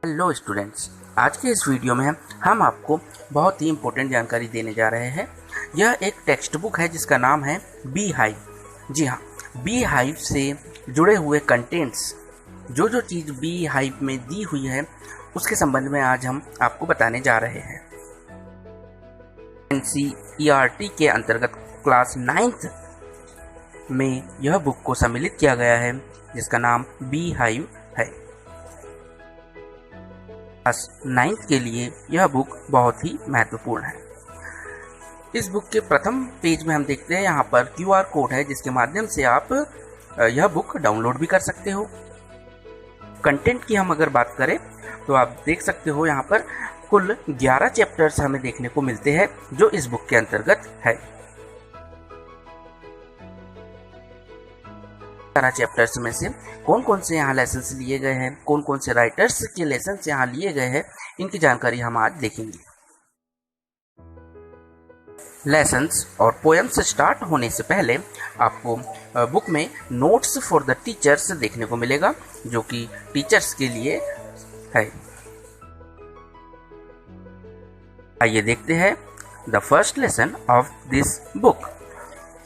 Hello students, आज के इस वीडियो में हम आपको बहुत ही इम्पोर्टेंट जानकारी देने जा रहे हैं। यह एक टेक्स्ट बुक है जिसका नाम है बी हाइव। जी हाँ, बी हाइव से जुड़े हुए कंटेंट्स, जो चीज़ बी हाइव में दी हुई है उसके संबंध में आज हम आपको बताने जा रहे हैं। NCERT के अंतर्गत क्लास 9th में यह बुक को सम्मिलित किया गया है जिसका नाम बी हाइव है। क्लास 9th के लिए यह बुक बहुत ही महत्वपूर्ण है। इस बुक के प्रथम पेज में हम देखते हैं यहाँ पर QR कोड है जिसके माध्यम से आप यह बुक डाउनलोड भी कर सकते हो। कंटेंट की हम अगर बात करें तो आप देख सकते हो यहाँ पर कुल 11 चैप्टर्स हमें देखने को मिलते हैं जो इस बुक के अंतर्गत है। 11 चैप्टर्स में से कौन कौन से यहाँ लेसन्स लिए गए हैं, कौन कौन से राइटर्स के लेसन्स यहाँ लिए गए हैं, इनकी जानकारी हम आज देखेंगे। लेसन्स और पोएम्स स्टार्ट होने से पहले आपको बुक में नोट्स फॉर द टीचर्स देखने को मिलेगा जो कि टीचर्स के लिए है। आइए देखते हैं the first lesson of this book.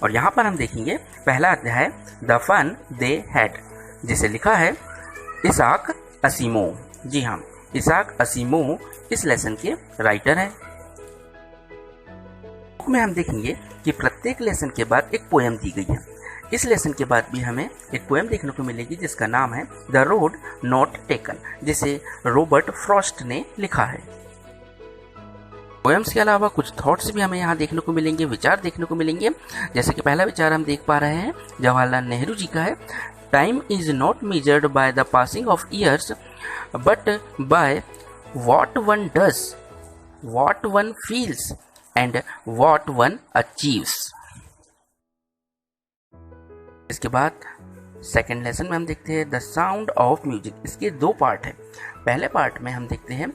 और यहाँ पर हम देखेंगे पहला अध्याय द फन दे हैड, जिसे लिखा है इसाक असीमोव। जी हाँ, इसाक असीमोव इस लेसन के राइटर हैं। बुक में हम देखेंगे कि प्रत्येक लेसन के बाद एक पोएम दी गई है। इस लेसन के बाद भी हमें एक पोएम देखने को मिलेगी जिसका नाम है द रोड नॉट टेकन, जिसे रॉबर्ट फ्रॉस्ट ने लिखा है। पोएम्स के अलावा कुछ थॉट्स भी हमें यहाँ देखने को मिलेंगे, विचार देखने को मिलेंगे। जैसे कि पहला विचार हम देख पा रहे हैं जवाहरलाल नेहरू जी का है, time is not measured by the passing of years but by what one does, what one feels and what one achieves. इसके बाद सेकेंड लेसन में हम देखते हैं द साउंड ऑफ म्यूजिक। इसके दो पार्ट हैं। पहले पार्ट में हम देखते हैं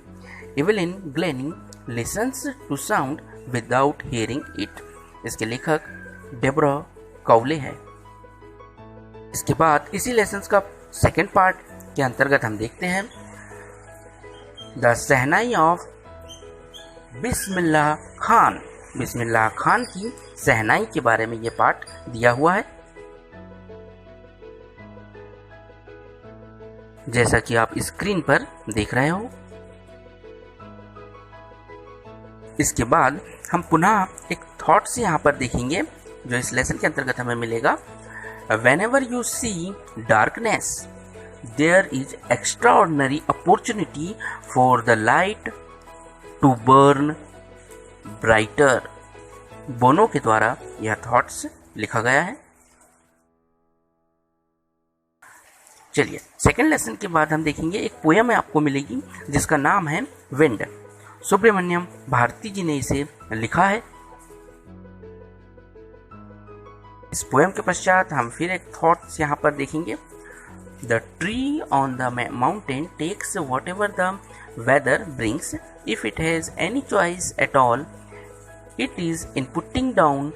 Evelyn Glennie listens to sound without hearing it. इसके लेखक डेब्रा कौले है। इसके बाद इसी लेसन का सेकेंड पार्ट के अंतर्गत हम देखते हैं the shehnai of Bismillah Khan. Bismillah Khan की सहनाई के बारे में यह पाठ दिया हुआ है, जैसा कि आप स्क्रीन पर देख रहे हो। इसके बाद हम पुनः एक थॉट्स यहाँ पर देखेंगे जो इस लेसन के अंतर्गत हमें मिलेगा। Whenever you see darkness, there is extraordinary opportunity for the light to burn brighter। बोनो के द्वारा यह थॉट्स लिखा गया है। चलिए, सेकेंड लेसन के बाद हम देखेंगे एक पोएम आपको मिलेगी जिसका नाम है विंड। सुब्रमण्यम भारती जी ने इसे लिखा है। इस पोएम के पश्चात हम फिर एक थॉट्स यहाँ पर देखेंगे। The tree on the mountain takes whatever the weather brings, if it has any choice at all it is in putting down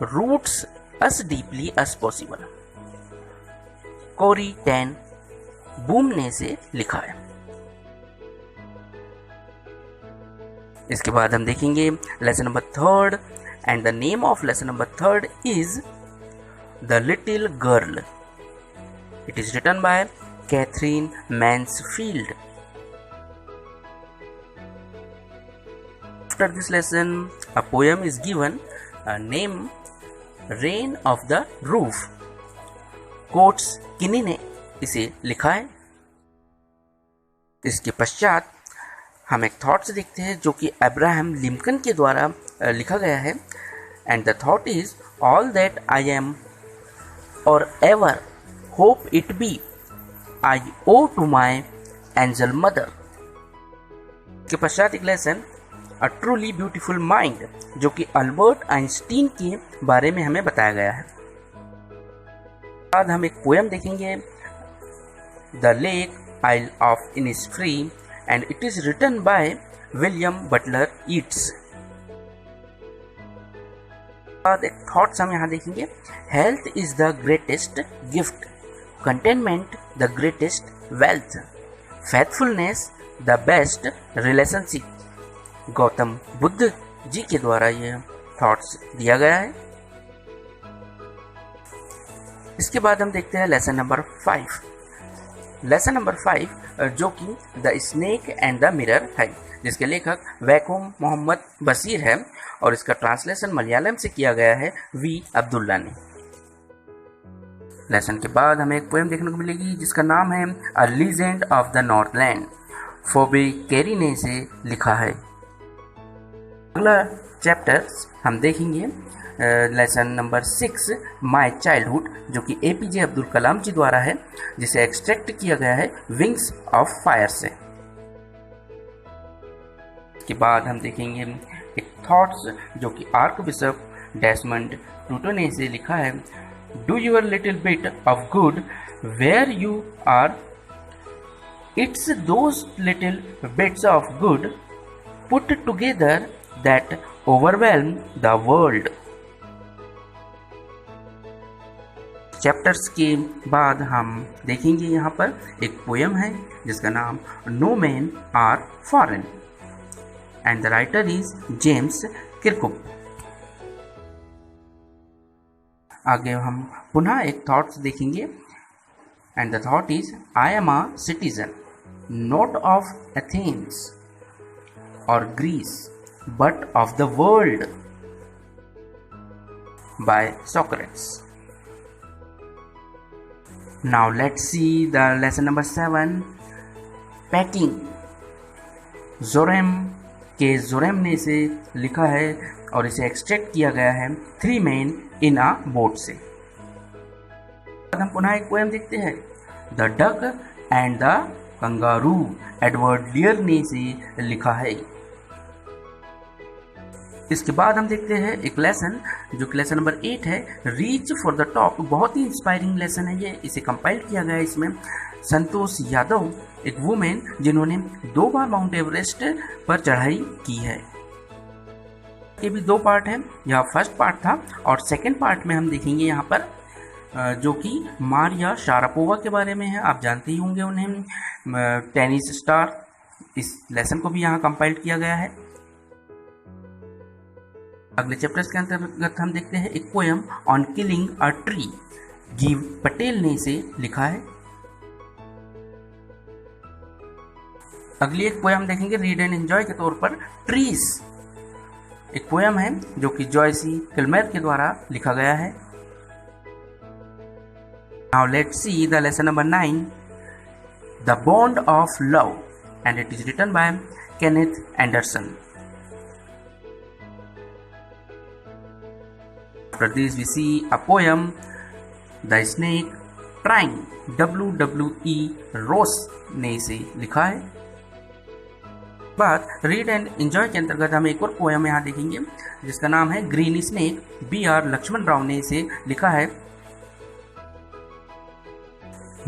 roots as deeply as possible. Corrie ten Boom ने इसे लिखा है। इसके बाद हम देखेंगे lesson number third and the name of lesson number third is the little girl. It is written by Katherine Mansfield. After this lesson a poem is given name rain of the roof. Quotes किनी ने इसे लिखा है। इसके पश्चात हम एक thoughts देखते हैं जो कि अब्राहम लिंकन के द्वारा लिखा गया है। And the thought is all that I am or ever hope it be I owe to my angel mother. के पश्चात एक lesson a truly beautiful mind जो कि अल्बर्ट आइंस्टीन के बारे में हमें बताया गया है। बाद हम एक पोएम देखेंगे the lake isle of Innisfree and it is written by William Butler Yeats। बाद एक थॉट्स हम यहाँ देखेंगे health is the greatest gift, containment the greatest wealth, faithfulness the best relationship. Gautam Buddha ji के द्वारा यह थॉट्स दिया गया है। इसके बाद हम देखते हैं लेसन नंबर 5। लेसन नंबर 5 जो कि the snake and the mirror है, जिसके लेखक वैकोम मोहम्मद बशीर है और इसका ट्रांसलेशन मलयालम से किया गया है वी अब्दुल्ला ने। लेसन के बाद हमें एक पोएम देखने को मिलेगी जिसका नाम है a legend of the Northland. Phoebe Cary ने इसे लिखा है। अगला चैप्टर हम देखेंगे लेसन नंबर 6 माई चाइल्डहुड, जो कि APJ अब्दुल कलाम जी द्वारा है, जिसे एक्सट्रैक्ट किया गया है विंग्स ऑफ फायर से। इसके बाद हम देखेंगे एक थॉट्स जो कि आर्क बिशप डेसमंड टूटो ने इसे लिखा है। Do your little bit of good where you are, it's those little bits of good put together that overwhelm the world. Chapters के बाद हम देखेंगे यहाँ पर एक पोएम है जिसका नाम no man are foreign and the writer is James Kirkup. आगे हम पुनः एक थॉट्स देखेंगे and the thought is I am a citizen not of Athens or Greece but of the world by Socrates. Now let's see the lesson number 7 packing। जोरेम के जोरेम ने इसे लिखा है और इसे एक्सट्रैक्ट किया गया है 3 men in a boat से। हम पुनः एक पोएम देखते हैं the duck and the kangaroo. Edward लियर ने इसे लिखा है। इसके बाद हम देखते हैं एक लेसन जो कि लेसन नंबर 8 है रीच फॉर द टॉप। बहुत ही इंस्पायरिंग लेसन है ये, इसे कंपाइल किया गया है। इसमें संतोष यादव एक वुमेन जिन्होंने 2 बार माउंट एवरेस्ट पर चढ़ाई की है। ये भी 2 पार्ट है, यह फर्स्ट पार्ट था और सेकंड पार्ट में हम देखेंगे यहाँ पर जो कि मारिया शारापोवा के बारे में है। आप जानते ही होंगे उन्हें, टेनिस स्टार। इस लेसन को भी यहाँ कंपाइल किया गया है। अगले चैप्टर्स के अंतर्गत हम देखते हैं एक poem on killing a tree. जीव पटेल ने इसे लिखा है। अगली एक पोएम देखेंगे रीड एंड एंजॉय के तौर पर ट्रीज। एक पोएम है जो कि जॉयसी किलमेर के द्वारा लिखा गया है। Now let's see the lesson number 9 the bond of love and it is written by Kenneth Anderson. After this we see a poem The Snake Trying। W.E. रोस ने इसे लिखा है। बाद रीड एंड एंजॉय के अंतर्गत हम एक और पोएम यहाँ देखेंगे जिसका नाम है green snake. B.R. Lakshman Rao ने इसे लिखा है।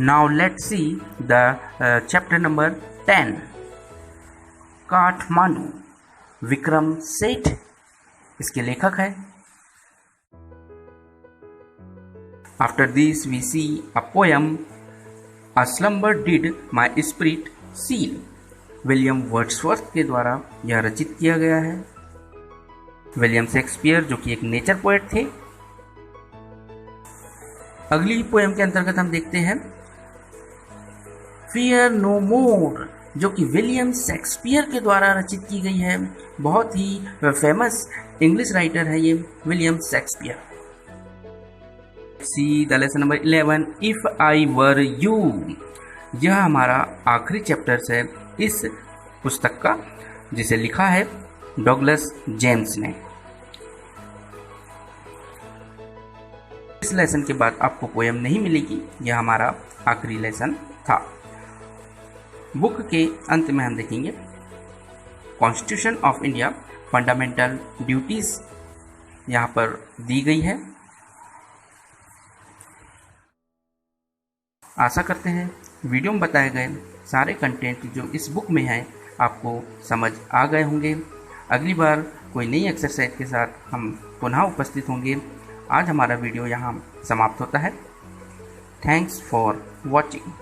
Now let's see the chapter number 10 Kathmandu. Vikram Seth इसके लेखक है। After this we see a poem A Slumber Did My Spirit Seal। William Wordsworth के द्वारा यह रचित किया गया है। विलियम शेक्सपियर जो कि एक नेचर पोएट थे। अगली पोएम के अंतर्गत हम देखते हैं फियर नो मोर जो कि विलियम शेक्सपियर के द्वारा रचित की गई है। बहुत ही फेमस इंग्लिश राइटर है ये William Shakespeare. C the lesson number 11 if I were you. यह हमारा आखिरी चैप्टर्स है इस पुस्तक का, जिसे लिखा है डॉगलस जेम्स ने। इस लेसन के बाद आपको पोएम नहीं मिलेगी, यह हमारा आखिरी लेसन था। बुक के अंत में हम देखेंगे constitution of India fundamental duties यहाँ पर दी गई है। आशा करते हैं वीडियो में बताए गए सारे कंटेंट जो इस बुक में हैं आपको समझ आ गए होंगे। अगली बार कोई नई एक्सरसाइज के साथ हम पुनः उपस्थित होंगे। आज हमारा वीडियो यहाँ समाप्त होता है। Thanks for watching.